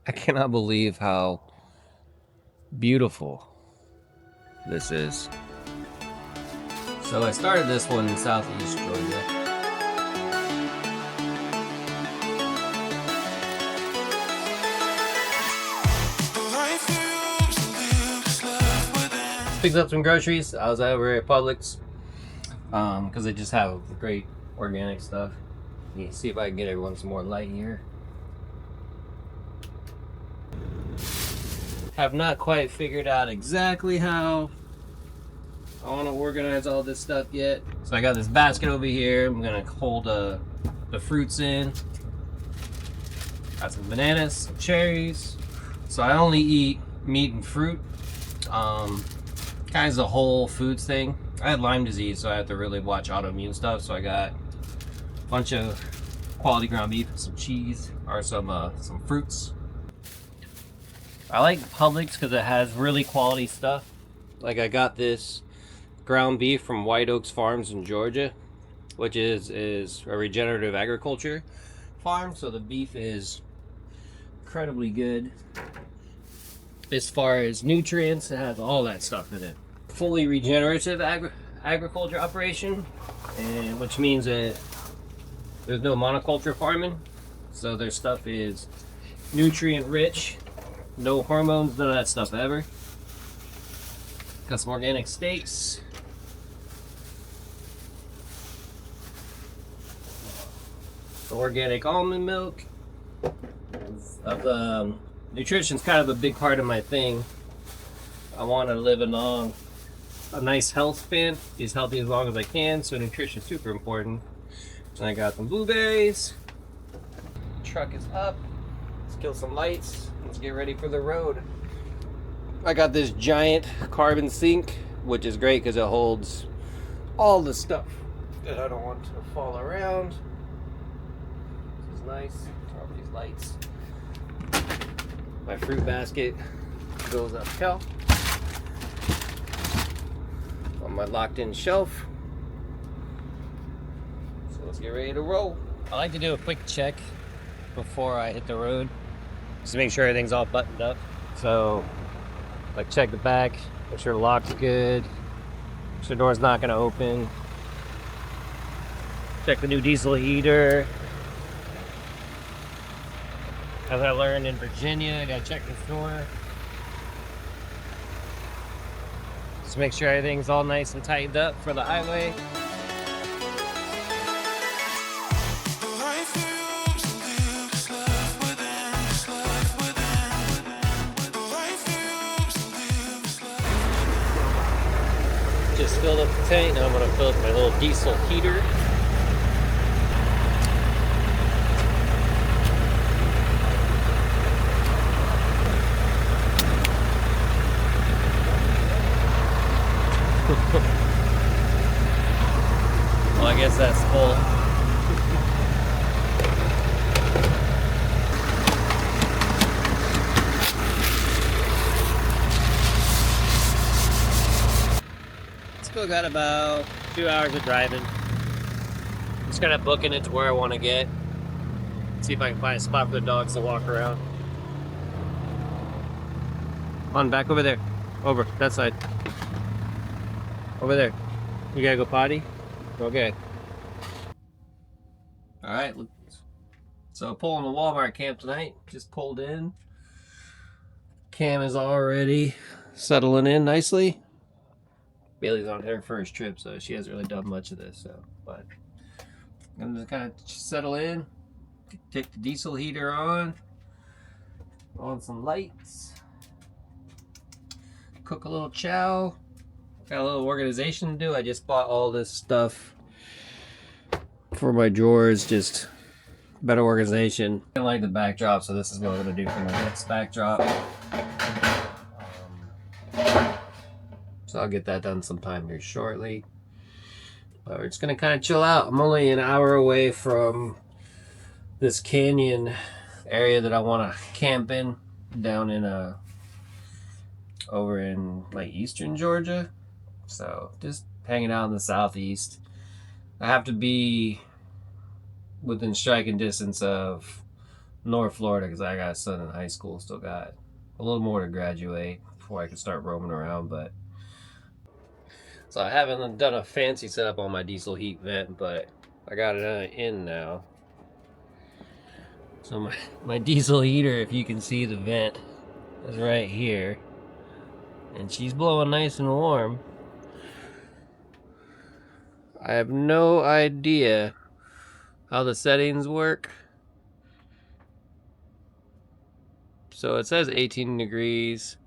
I cannot believe how beautiful this is. So I started this one in southeast Georgia. Picked up some groceries. I was over at Publix because they just have great organic stuff. Let me see if I can get everyone some more light here. Have not quite figured out exactly how I want to organize all this stuff yet. So I got this basket over here. I'm gonna hold the fruits in. Got some bananas, some cherries. So I only eat meat and fruit. Kind of the whole foods thing. I had Lyme disease, so I have to really watch autoimmune stuff. So I got a bunch of quality ground beef, some cheese, or some fruits. I like Publix because it has really quality stuff. Like I got this ground beef from White Oaks Farms in Georgia, which is a regenerative agriculture farm. So the beef is incredibly good. As far as nutrients, it has all that stuff in it. Fully regenerative agriculture operation, and which means that there's no monoculture farming. So their stuff is nutrient rich, no hormones, none of that stuff ever. Got some organic steaks. Organic almond milk. Nutrition's kind of a big part of my thing. I want to live a nice health span, be as healthy as long as I can, so nutrition's super important. And I got some blueberries. Truck is up. Let's kill some lights. Let's get ready for the road. I got this giant carbon sink, which is great because it holds all the stuff that I don't want to fall around. This is nice. Turn off these lights. My fruit basket goes up shelf on my locked-in shelf. So let's get ready to roll. I like to do a quick check before I hit the road, just to make sure everything's all buttoned up. So, like, check the back, make sure the lock's good, make sure the door's not gonna open. Check the new diesel heater. As I learned in Virginia, I gotta check this door. Just make sure everything's all nice and tightened up for the highway. Just filled up the tank, now I'm gonna fill up my little diesel heater. Well, I guess that's full. Still got about 2 hours of driving. Just kind of booking it to where I want to get. See if I can find a spot for the dogs to walk around. On, back over there. Over, that side. Over there. You gotta go potty? Okay. Alright, so pulling the Walmart camp tonight. Just pulled in. Cam is already settling in nicely. Bailey's on her first trip, so she hasn't really done much of this. But I'm gonna kind of settle in, take the diesel heater on some lights, cook a little chow. Got a little organization to do. I just bought all this stuff for my drawers, just better organization. I like the backdrop, so this is what I'm gonna do for my next backdrop. So I'll get that done sometime here shortly. But we're just gonna kind of chill out. I'm only an hour away from this canyon area that I want to camp in, down in over in like eastern Georgia. So just hanging out in the southeast. I have to be within striking distance of North Florida because I got a son in high school. Still got a little more to graduate before I can start roaming around. But so I haven't done a fancy setup on my diesel heat vent, but I got it in now. So my diesel heater, if you can see the vent, is right here. And she's blowing nice and warm. I have no idea how the settings work. So it says 18 degrees.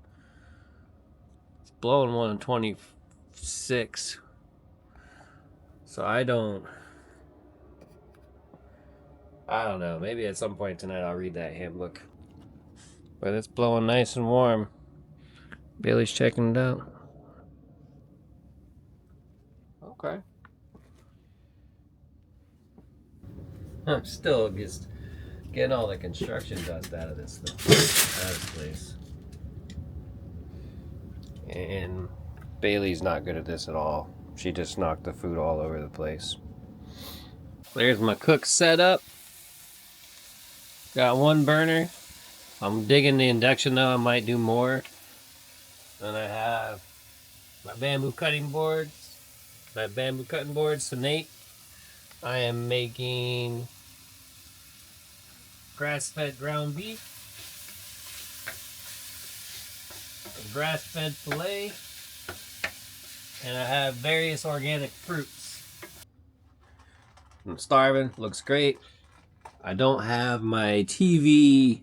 It's blowing 126. So I don't know. Maybe at some point tonight I'll read that handbook. But it's blowing nice and warm. Bailey's checking it out. Okay. I'm still just getting all the construction dust out of this place. And Bailey's not good at this at all. She just knocked the food all over the place. There's my cook setup. Got one burner. I'm digging the induction though. I might do more. And I have my bamboo cutting boards. My bamboo cutting boards to Nate. I am making grass-fed ground beef, grass-fed filet, and I have various organic fruits. I'm starving. Looks great. I don't have my TV.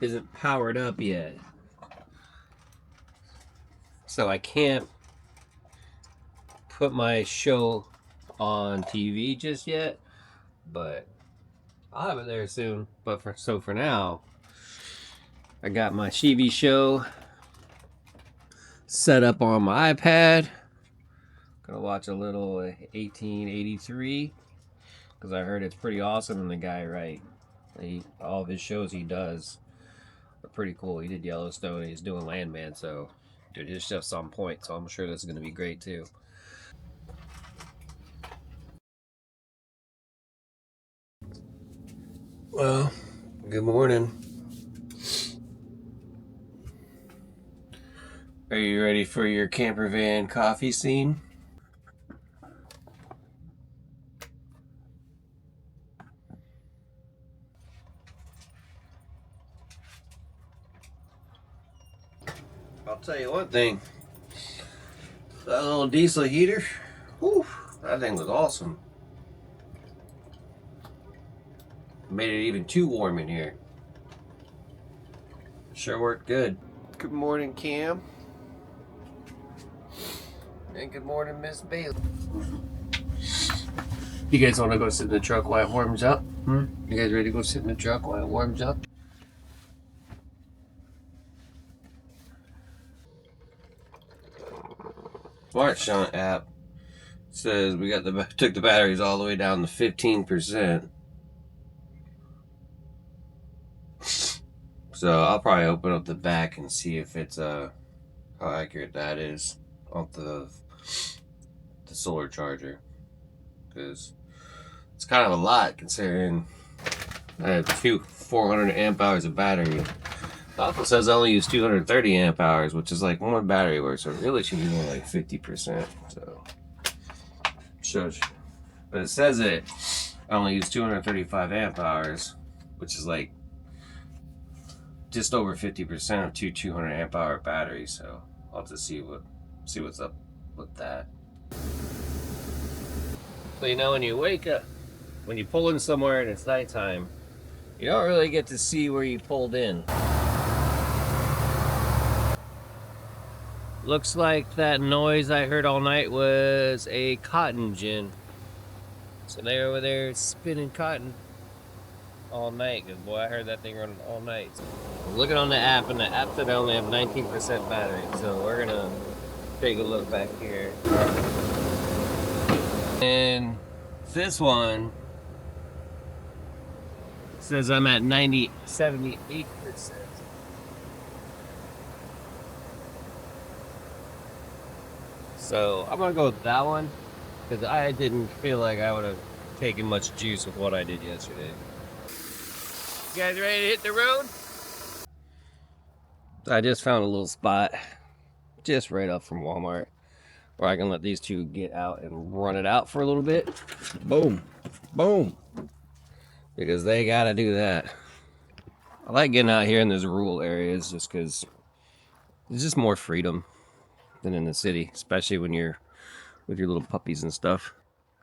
Isn't powered up yet, so I can't put my show on TV just yet. But I'll have it there soon. But for now, I got my TV show set up on my iPad. Gonna watch a little 1883 because I heard it's pretty awesome. And the guy, right? All of his shows he does are pretty cool. He did Yellowstone and he's doing Landman, so dude, his stuff's on point. So I'm sure this is gonna be great too. Well, good morning. Are you ready for your camper van coffee scene? I'll tell you one thing. That little diesel heater, whew, that thing was awesome. Made it even too warm in here. Sure worked good. Good morning, Cam. And good morning, Miss Bailey. You guys want to go sit in the truck while it warms up? You guys ready to go sit in the truck while it warms up? Smart Shunt app says we took the batteries all the way down to 15%. So I'll probably open up the back and see if it's how accurate that is off the solar charger, because it's kind of a lot considering I have 400 amp hours of battery. The also says I only use 230 amp hours, which is like one battery worth, so it really should be more like 50%. So shows, but it says it I only use 235 amp hours, which is like just over 50% of two 200 amp hour batteries. So I'll have to see what's up with that. So you know, when you wake up, when you pull in somewhere and it's nighttime, you don't really get to see where you pulled in. Looks like that noise I heard all night was a cotton gin. So they're over there spinning cotton all night. Cause boy, I heard that thing running all night. I'm looking on the app, and the app said I only have 19% battery. So we're gonna take a look back here. And this one says I'm at 78%. So I'm gonna go with that one because I didn't feel like I would have taken much juice with what I did yesterday. guys ready to hit the road? I just found a little spot just right up from Walmart where I can let these two get out and run it out for a little bit. Boom. Boom. Because they gotta do that. I like getting out here in those rural areas just because there's just more freedom than in the city, especially when you're with your little puppies and stuff.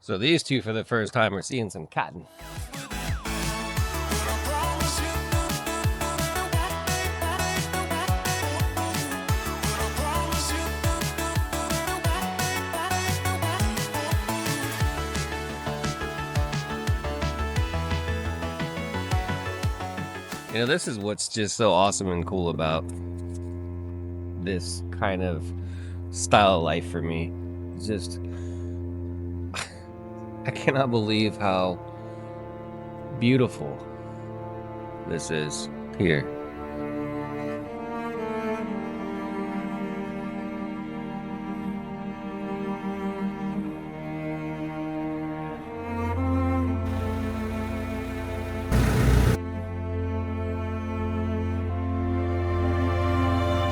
So these two, for the first time, are seeing some cotton. You know, this is what's just so awesome and cool about this kind of style of life for me. It's just, I cannot believe how beautiful this is here.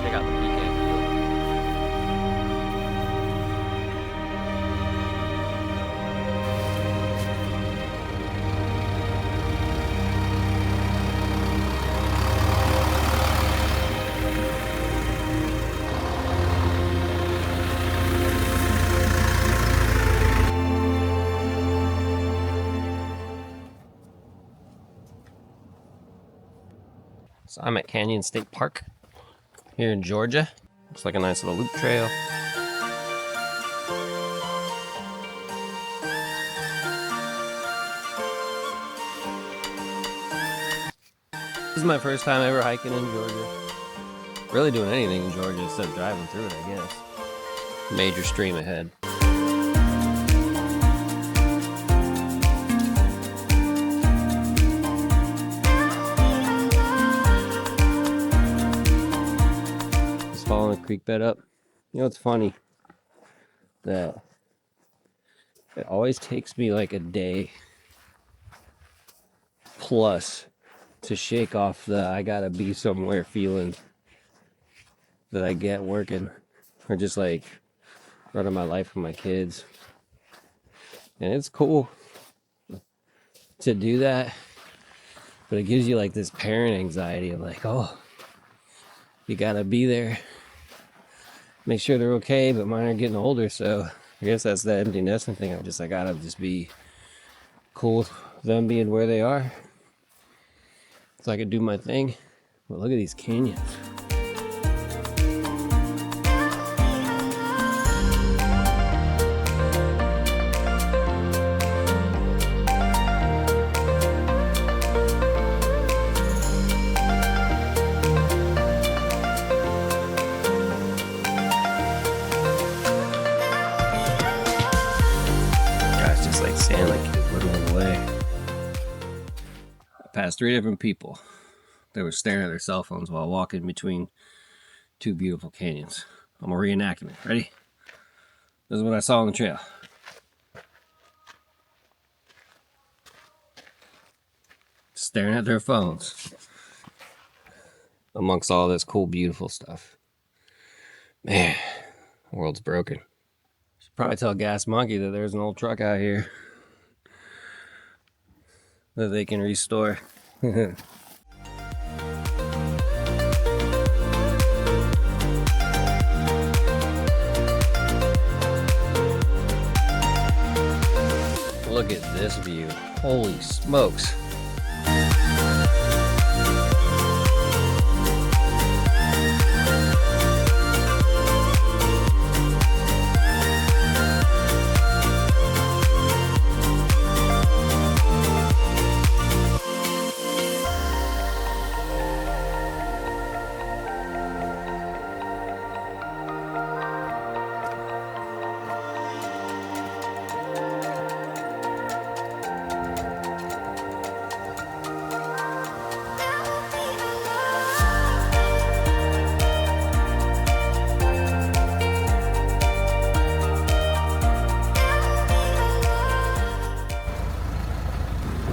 Check out the weekend view. So I'm at Canyon State Park here in Georgia. Looks like a nice little loop trail. This is my first time ever hiking in Georgia. Really doing anything in Georgia except driving through it, I guess. Major stream ahead. Following the creek bed up. You know, it's funny that it always takes me like a day plus to shake off the I gotta be somewhere feeling that I get working or just like running my life with my kids. And it's cool to do that, but it gives you like this parent anxiety of like, oh, you gotta be there, make sure they're okay, but mine are getting older, so I guess that's the empty nesting thing. I gotta just be cool with them being where they are so I can do my thing. But look at these canyons. Sand like it whittling away. I passed 3 different people that were staring at their cell phones while walking between 2 beautiful canyons. I'm a reenactment. Ready? This is what I saw on the trail. Staring at their phones amongst all this cool, beautiful stuff. Man, the world's broken. Should probably tell Gas Monkey that there's an old truck out here that they can restore. Look at this view. Holy smokes.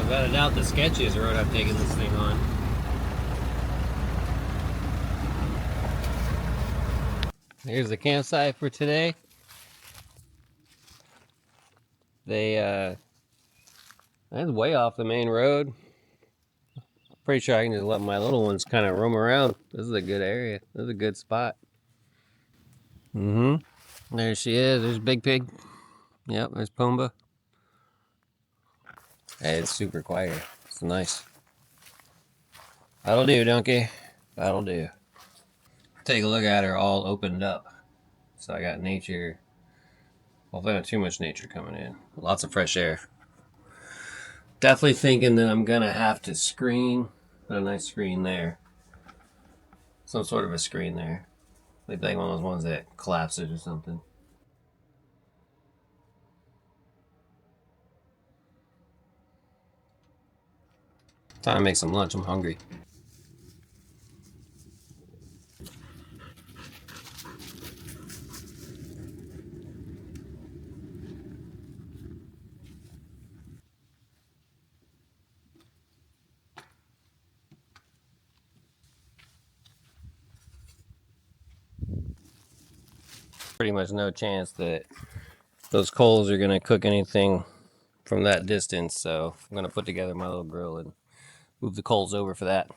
Without a doubt, the sketchiest road I've taken this thing on. Here's the campsite for today. That's way off the main road. Pretty sure I can just let my little ones kind of roam around. This is a good area. This is a good spot. There she is. There's Big Pig. Yep, there's Pumbaa. Hey, it's super quiet. It's nice. That'll do, donkey. That'll do. Take a look at her all opened up. So I got nature. Hopefully not too much nature coming in. Lots of fresh air. Definitely thinking that I'm gonna have to screen. Put a nice screen there. Some sort of a screen there. Maybe like one of those ones that collapses or something. Time to make some lunch. I'm hungry. Pretty much no chance that those coals are gonna cook anything from that distance, so I'm gonna put together my little grill and move the coals over for that.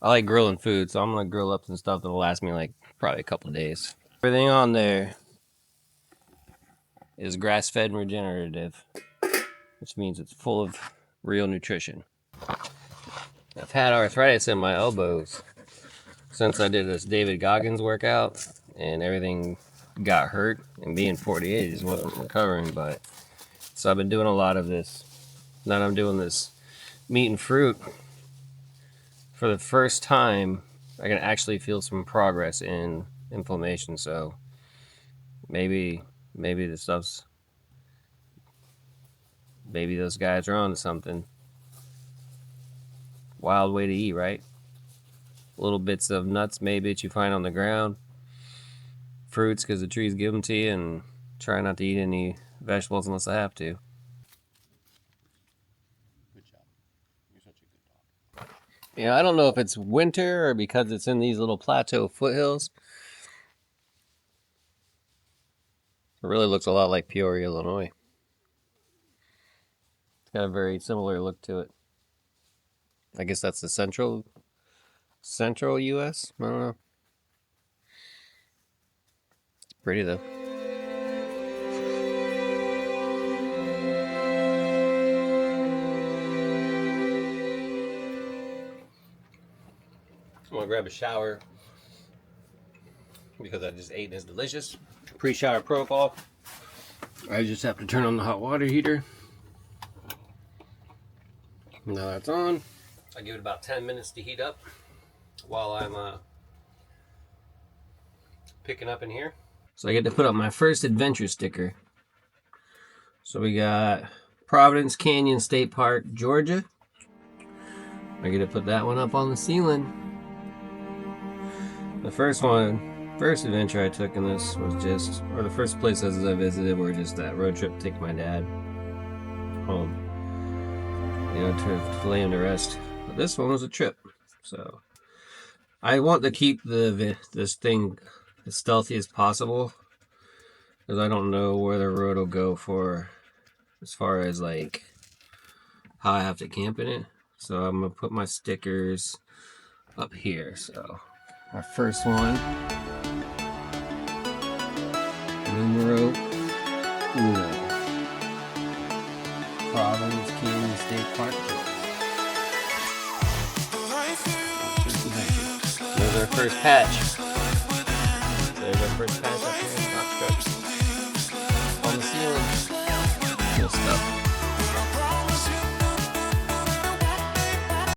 I like grilling food, so I'm gonna grill up some stuff that'll last me like probably a couple days. Everything on there is grass-fed and regenerative, which means it's full of real nutrition. I've had arthritis in my elbows since I did this David Goggins workout, and everything got hurt, and being 48 just wasn't recovering, but so I've been doing a lot of this. Now I'm doing this meat and fruit. For the first time, I can actually feel some progress in inflammation, so maybe this stuff's, maybe those guys are on to something. Wild way to eat, right? Little bits of nuts maybe that you find on the ground, fruits because the trees give them to you, and try not to eat any vegetables unless I have to. Good job. You're such a good dog. Yeah, I don't know if it's winter or because it's in these little plateau foothills. It really looks a lot like Peoria, Illinois. It's got a very similar look to it. I guess that's the central U.S. I don't know. It's pretty though. I'm gonna grab a shower because I just ate and it's delicious. Pre-shower protocol. I just have to turn on the hot water heater. Now that's on. I give it about 10 minutes to heat up while I'm picking up in here. So I get to put up my first adventure sticker. So we got Providence Canyon State Park, Georgia. I get to put that one up on the ceiling. The first adventure I took in this was just, or the first places I visited were just that road trip to take my dad home, you know, to lay him to rest. But this one was a trip, so I want to keep this thing as stealthy as possible because I don't know where the road will go for as far as like how I have to camp in it. So I'm gonna put my stickers up here. So our first one, numero uno, Providence Canyon State Park. There's our first patch. There's our first patch up here in Foxtrot.